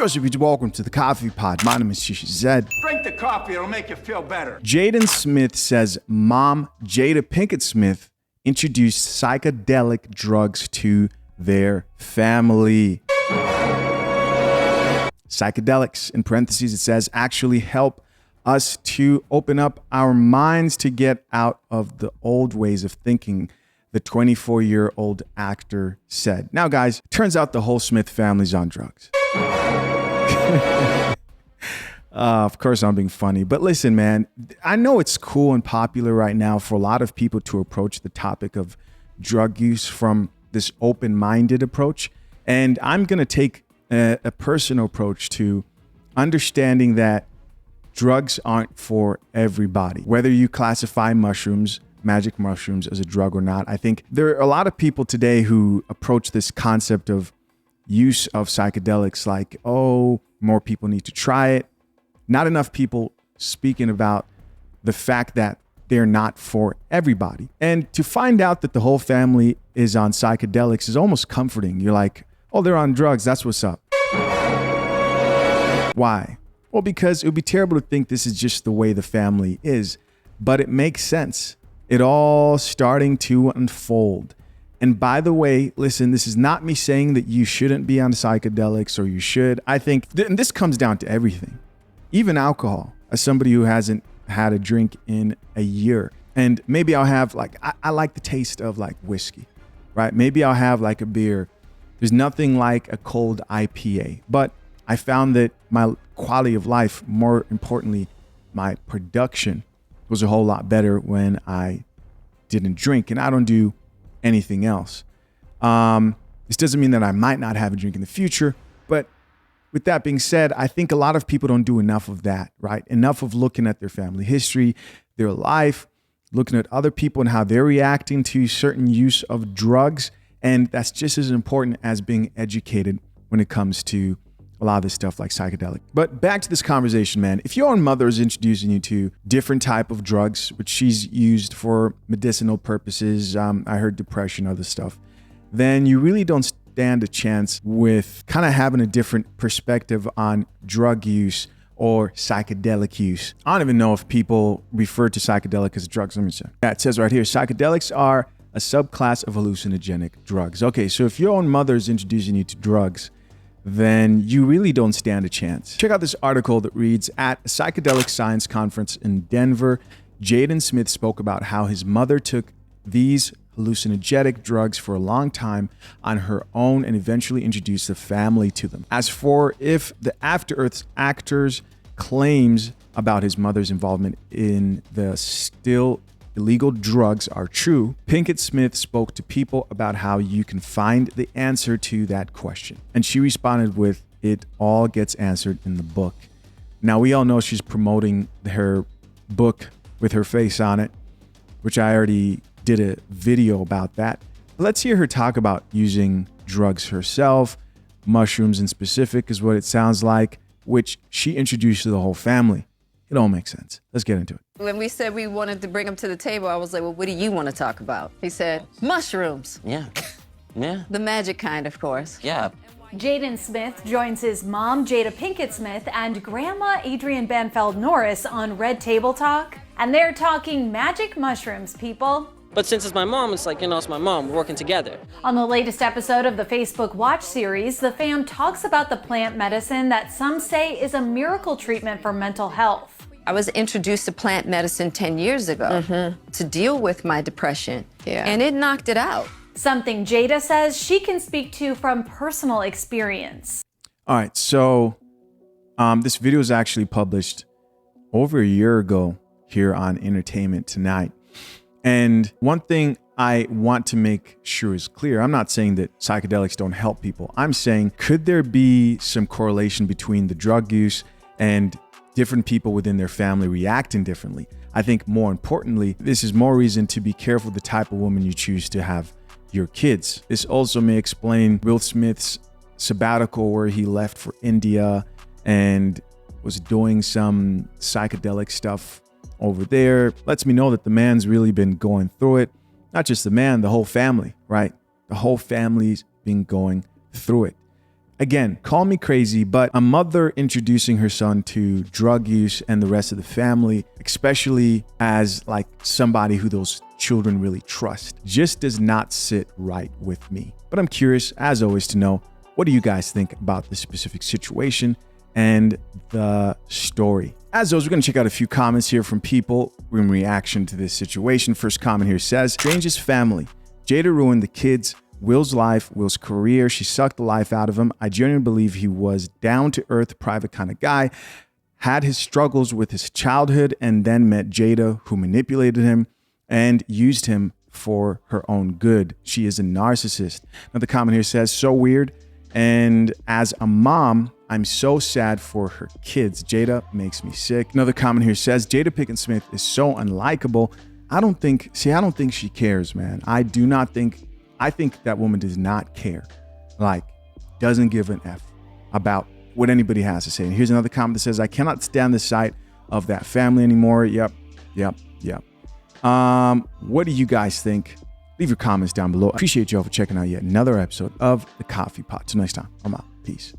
Joseph, welcome to the Coffee Pod. My name is Zed. Drink the coffee, it'll make you feel better. Jaden Smith says mom, Jada Pinkett Smith, introduced psychedelic drugs to their family. Psychedelics, in parentheses, it says, actually help us to open up our minds to get out of the old ways of thinking, the 24-year-old actor said. Now, guys, turns out the whole Smith family's on drugs. Of course, I'm being funny. But listen, man, I know it's cool and popular right now for a lot of people to approach the topic of drug use from this open-minded approach. And I'm going to take a personal approach to understanding that drugs aren't for everybody. Whether you classify mushrooms, magic mushrooms, as a drug or not, I think there are a lot of people today who approach this concept of use of psychedelics like, oh, more people need to try it. Not enough people speaking about the fact that they're not for everybody. And to find out that the whole family is on psychedelics is almost comforting. You're like, oh, they're on drugs. That's what's up. Why? Well, because it would be terrible to think this is just the way the family is, but it makes sense. It all starting to unfold. And by the way, listen, this is not me saying that you shouldn't be on psychedelics or you should. I think, and this comes down to everything, even alcohol, as somebody who hasn't had a drink in a year. And maybe I'll have I like the taste of like whiskey, right? Maybe I'll have like a beer. There's nothing like a cold IPA, but I found that my quality of life, more importantly, my production was a whole lot better when I didn't drink, and I don't do anything else. This doesn't mean that I might not have a drink in the future, but with that being said, I think a lot of people don't do enough of that, right? Enough of looking at their family history, their life, looking at other people and how they're reacting to certain use of drugs. And that's just as important as being educated when it comes to a lot of this stuff like psychedelic. But back to this conversation, man. If your own mother is introducing you to different type of drugs, which she's used for medicinal purposes, I heard depression, other stuff, then you really don't stand a chance with kind of having a different perspective on drug use or psychedelic use. I don't even know if people refer to psychedelic as drugs. Let me say. Yeah, it says right here, psychedelics are a subclass of hallucinogenic drugs. Okay, so if your own mother is introducing you to drugs, then you really don't stand a chance. Check out this article that reads, at a psychedelic science conference in Denver, Jaden Smith spoke about how his mother took these hallucinogenic drugs for a long time on her own and eventually introduced the family to them. As for if the After Earth's actor's claims about his mother's involvement in the still illegal drugs are true, Pinkett Smith spoke to people about how you can find the answer to that question. And she responded with, it all gets answered in the book. Now, we all know she's promoting her book with her face on it, which I already did a video about that. Let's hear her talk about using drugs herself. Mushrooms in specific is what it sounds like, which she introduced to the whole family. It all makes sense. Let's get into it. When we said we wanted to bring him to the table, I was like, well, what do you want to talk about? He said, mushrooms. Yeah. Yeah. The magic kind, of course. Yeah. Jaden Smith joins his mom, Jada Pinkett Smith, and grandma, Adrienne Banfeld Norris, on Red Table Talk. And they're talking magic mushrooms, people. But since it's my mom, it's like, it's my mom. We're working together. On the latest episode of the Facebook Watch series, the fam talks about the plant medicine that some say is a miracle treatment for mental health. I was introduced to plant medicine 10 years ago to deal with my depression, and it knocked it out. Something Jada says she can speak to from personal experience. All right, so this video was actually published over a year ago here on Entertainment Tonight. And one thing I want to make sure is clear, I'm not saying that psychedelics don't help people. I'm saying, could there be some correlation between the drug use and different people within their family reacting differently? I think more importantly, this is more reason to be careful the type of woman you choose to have your kids. This also may explain Will Smith's sabbatical where he left for India and was doing some psychedelic stuff over there. Lets me know that the man's really been going through it. Not just the man, the whole family, right? The whole family's been going through it. Again, call me crazy, but a mother introducing her son to drug use and the rest of the family, especially as like somebody who those children really trust, just does not sit right with me. But I'm curious, as always, to know, what do you guys think about this specific situation and the story? As always, we're going to check out a few comments here from people in reaction to this situation. First comment here says, strangest family. Jada ruined the kids, Will's life, Will's career. She sucked the life out of him. I genuinely believe he was down-to-earth, private kind of guy, had his struggles with his childhood, and then met Jada, who manipulated him and used him for her own good. She is a narcissist. Another comment here says, so weird. And as a mom, I'm so sad for her kids. Jada makes me sick. Another comment here says, Jada Pinkett Smith is so unlikable. I don't think she cares, man. I think that woman does not care. Like, doesn't give an F about what anybody has to say. And here's another comment that says, I cannot stand the sight of that family anymore. Yep. What do you guys think? Leave your comments down below. I appreciate y'all for checking out yet another episode of The Coffee Pot. Till next time, I'm out. Peace.